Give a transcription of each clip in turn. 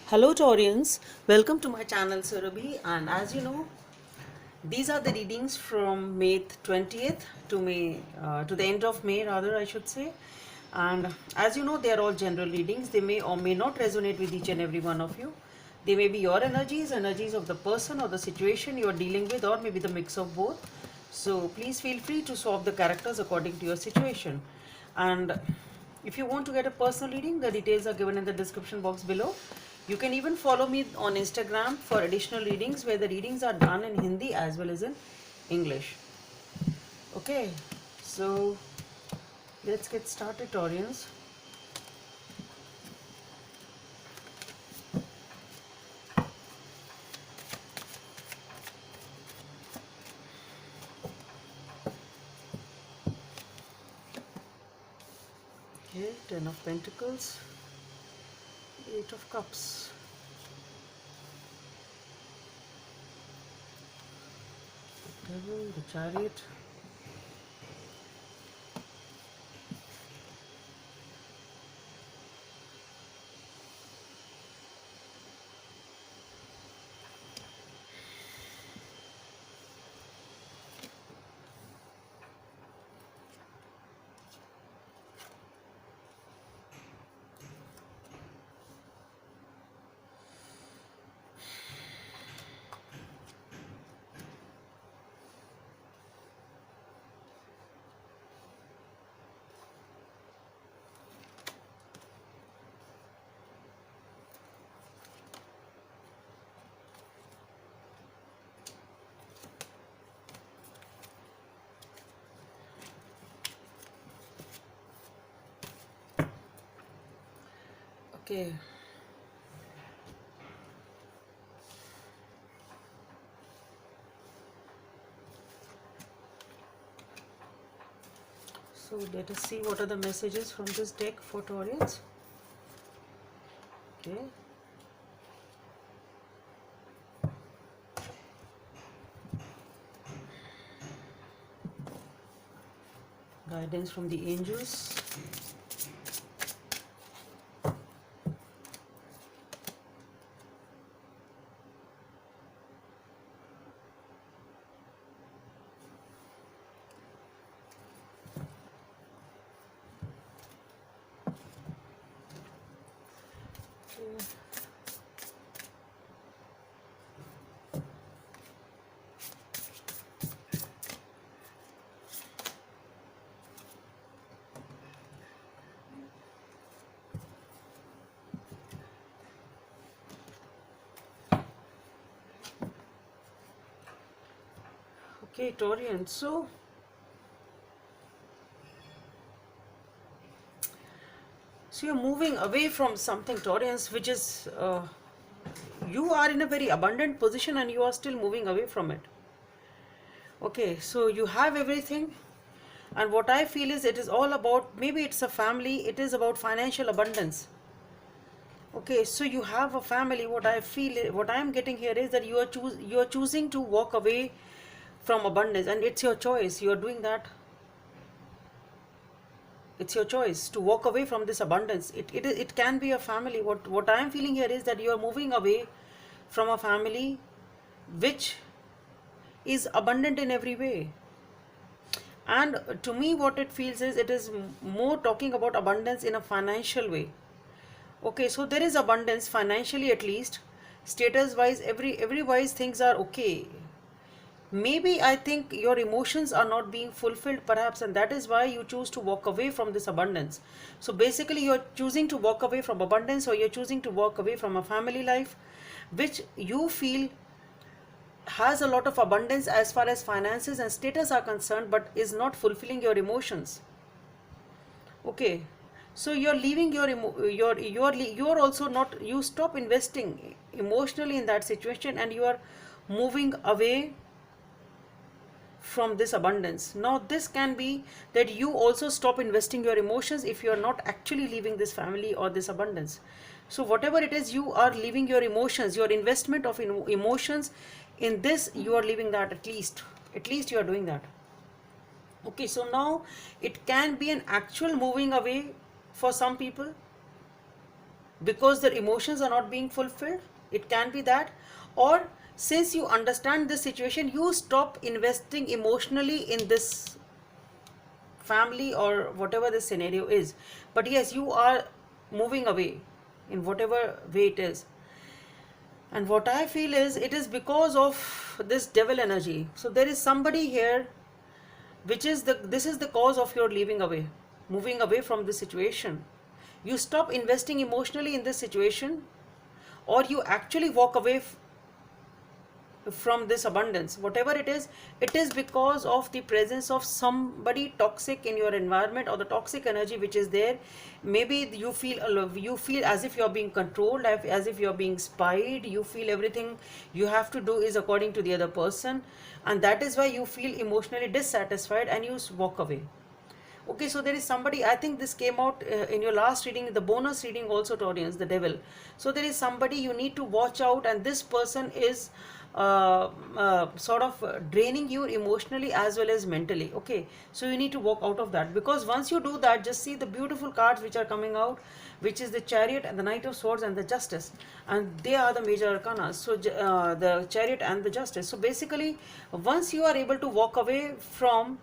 Hello Taurians, welcome to my channel Surabhi, and as you know, these are the readings from May 20th to May to the end of May rather I should say. And as you know, they are all general readings. They may or may not resonate with each and every one of you. They may be your energies of the person or the situation you are dealing with, or maybe the mix of both. So please feel free to swap the characters according to your situation. And if you want to get a personal reading, the details are given in the description box below. You can even follow me on Instagram for additional readings where the readings are done in Hindi as well as in English. Okay, so let's get started, Taurians. Okay, Ten of Pentacles, Eight of Cups, Devil, the Chariot, okay. So let us see what are the messages from this deck for Taurians. Okay. Guidance from the angels. Okay, Taurian. So you're moving away from something, Taurians, which is you are in a very abundant position and you are still moving away from it. Okay, so you have everything, and what I feel is it is all about, maybe it's a family, it is about financial abundance. Okay, so you have a family. What I feel, what I am getting here is that you are choosing to walk away from abundance, and it's your choice. You are doing that. It's your choice to walk away from this abundance. It can be a family. What I am feeling here is that you are moving away from a family which is abundant in every way. And to me, what it feels is it is more talking about abundance in a financial way. Okay, so there is abundance financially, at least status wise, every wise things are okay. Maybe I think your emotions are not being fulfilled perhaps, and that is why you choose to walk away from this abundance. So basically you're choosing to walk away from abundance, or you're choosing to walk away from a family life which you feel has a lot of abundance as far as finances and status are concerned, but is not fulfilling your emotions. Okay, so you're leaving you're also not, you stop investing emotionally in that situation, and you are moving away from this abundance. Now this can be that you also stop investing your emotions if you are not actually leaving this family or this abundance. So whatever it is, you are leaving your emotions, your investment of emotions in this, you are leaving that. At least you are doing that. Okay, so now it can be an actual moving away for some people. because their emotions are not being fulfilled. It can be that. Or since you understand this situation, you stop investing emotionally in this family or whatever the scenario is. But yes, you are moving away in whatever way it is. And what I feel is it is because of this devil energy. So there is somebody here which is this is the cause of your leaving away, moving away from this situation. You stop investing emotionally in this situation, or you actually walk away from this abundance, whatever it is because of the presence of somebody toxic in your environment, or the toxic energy which is there. Maybe you feel as if you're being controlled, as if you're being spied. You feel everything you have to do is according to the other person, and that is why you feel emotionally dissatisfied and you walk away. Okay, so there is somebody, I think this came out in your last reading, the bonus reading also, Taurians, the devil. So there is somebody you need to watch out, and this person is sort of draining you emotionally as well as mentally. Okay, so you need to walk out of that, because once you do that, just see the beautiful cards which are coming out, which is the Chariot and the Knight of Swords and the Justice, and they are the major arcana. So the Chariot and the Justice. So basically, once you are able to walk away from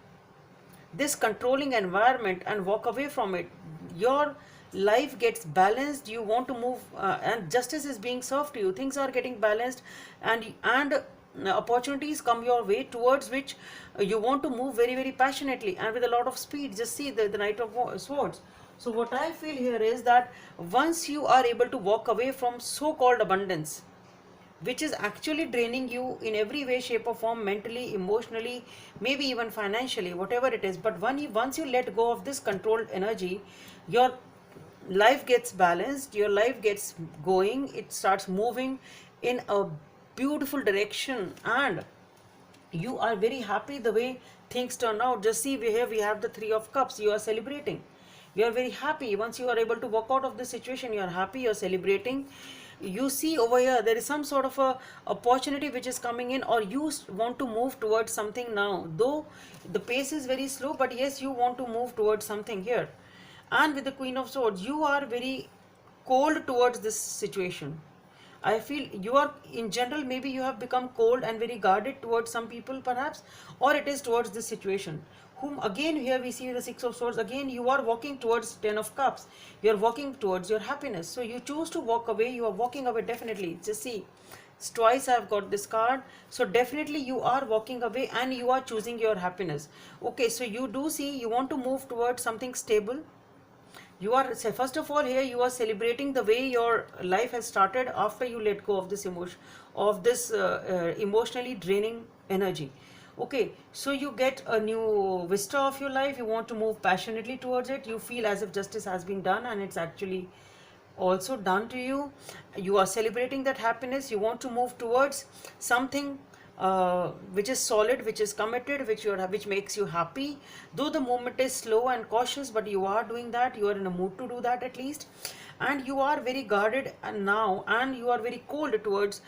this controlling environment and walk away from it, your life gets balanced. You want to move, and justice is being served to you. Things are getting balanced, and opportunities come your way towards which you want to move very, very passionately and with a lot of speed. Just see the Knight of Swords. So what I feel here is that once you are able to walk away from so-called abundance, which is actually draining you in every way, shape or form, mentally, emotionally, maybe even financially, whatever it is. But once you let go of this controlled energy, your life gets balanced, your life gets going, it starts moving in a beautiful direction, and you are very happy the way things turn out. Just see, we have the Three of Cups. You are celebrating, you are very happy. Once you are able to walk out of this situation, you are happy, you are celebrating. You see over here there is some sort of a opportunity which is coming in, or you want to move towards something now, though the pace is very slow, but yes, you want to move towards something here. And with the Queen of Swords, you are very cold towards this situation. I feel you are, in general, maybe you have become cold and very guarded towards some people perhaps, or it is towards this situation. Whom again, here we see the Six of Swords, again you are walking towards Ten of Cups. You are walking towards your happiness. So you choose to walk away, you are walking away definitely. Just see, twice I have got this card. So definitely you are walking away and you are choosing your happiness. Okay, so you do see you want to move towards something stable. You are, first of all, here you are celebrating the way your life has started after you let go of this emotion, of this emotionally draining energy. Okay, so you get a new vista of your life. You want to move passionately towards it. You feel as if justice has been done and it's actually also done to you. You are celebrating that happiness. You want to move towards something which is solid, which is committed, which makes you happy. Though the movement is slow and cautious, but you are doing that. You are in a mood to do that at least, and you are very guarded and now, and you are very cold towards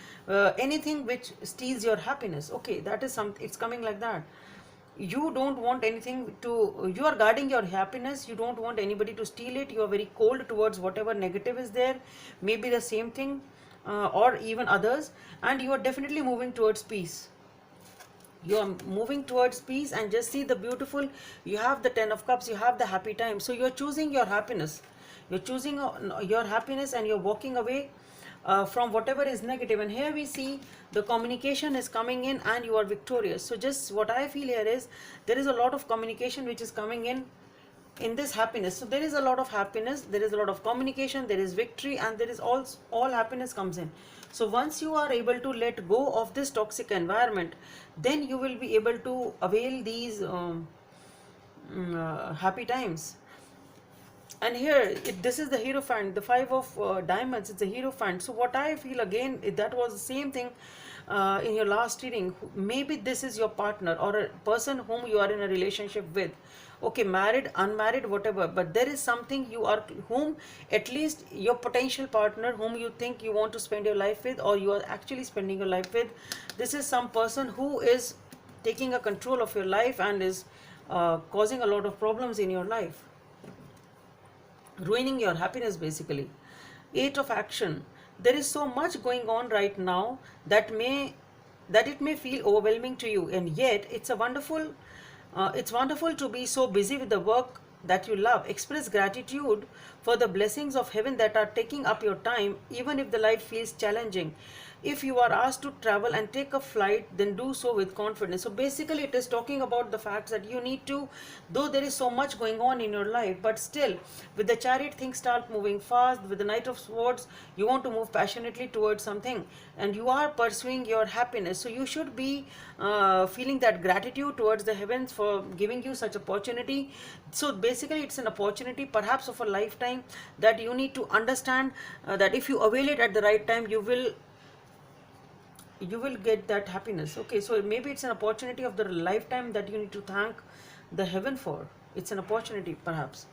anything which steals your happiness. Okay, that is something. It's coming like that. You don't want anything to. You are guarding your happiness. You don't want anybody to steal it. You are very cold towards whatever negative is there. Maybe the same thing or even others, and you are definitely moving towards peace. You are moving towards peace, and just see the beautiful, you have the Ten of Cups, you have the happy time. So you are choosing your happiness. You're choosing your happiness, and you're walking away from whatever is negative. And here we see the communication is coming in and you are victorious. So just what I feel here is there is a lot of communication which is coming in this happiness. So there is a lot of happiness, there is a lot of communication, there is victory, and there is all happiness comes in. So once you are able to let go of this toxic environment, then you will be able to avail these happy times. And here this is the Hierophant, the Five of Diamonds. It's a Hierophant. So what I feel again, that was the same thing in your last reading. Maybe this is your partner or a person whom you are in a relationship with. Okay, married, unmarried, whatever, but there is something you are, whom at least your potential partner whom you think you want to spend your life with, or you are actually spending your life with. This is some person who is taking a control of your life and is causing a lot of problems in your life, ruining your happiness basically. Eight of action. There is so much going on right now that it may feel overwhelming to you, and yet it's wonderful to be so busy with the work that you love. Express gratitude for the blessings of heaven that are taking up your time, even if the life feels challenging. If you are asked to travel and take a flight, then do so with confidence. So basically, it is talking about the fact that you need to, though there is so much going on in your life, but still, with the chariot, things start moving fast. With the Knight of Swords, you want to move passionately towards something, and you are pursuing your happiness. So you should be feeling that gratitude towards the heavens for giving you such opportunity. So basically, it's an opportunity, perhaps of a lifetime, that you need to understand that if you avail it at the right time, you will get that happiness. Okay, so maybe it's an opportunity of the lifetime that you need to thank the heaven for. It's an opportunity, perhaps.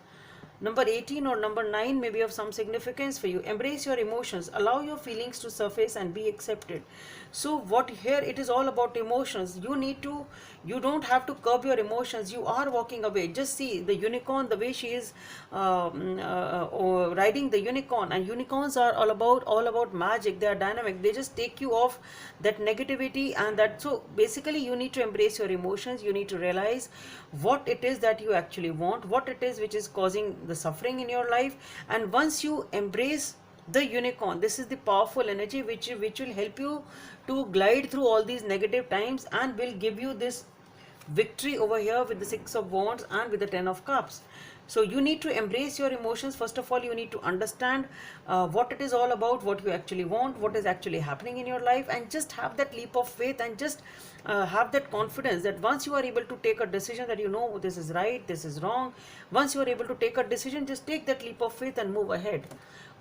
Number 18 or number 9 may be of some significance for you. Embrace your emotions, allow your feelings to surface and be accepted. So what here, it is all about emotions. You don't have to curb your emotions. You are walking away. Just see the unicorn, the way she is riding the unicorn. And unicorns are all about magic. They are dynamic. They just take you off that negativity, and that. So basically, you need to embrace your emotions. You need to realize what it is that you actually want, what it is which is causing the suffering in your life. And once you embrace the unicorn, this is the powerful energy which will help you to glide through all these negative times, and will give you this victory over here with the Six of Wands and with the Ten of Cups. So you need to embrace your emotions. First of all, you need to understand what it is all about, what you actually want, what is actually happening in your life, and just have that leap of faith, and just have that confidence that once you are able to take a decision, that you know this is right, this is wrong. Once you are able to take a decision, just take that leap of faith and move ahead.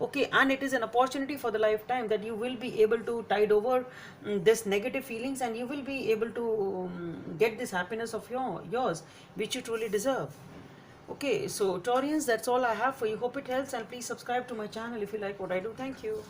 Okay, and it is an opportunity for the lifetime that you will be able to tide over this negative feelings, and you will be able to get this happiness of yours, which you truly deserve. Okay, so Taurians, that's all I have for you. Hope it helps, and please subscribe to my channel if you like what I do. Thank you.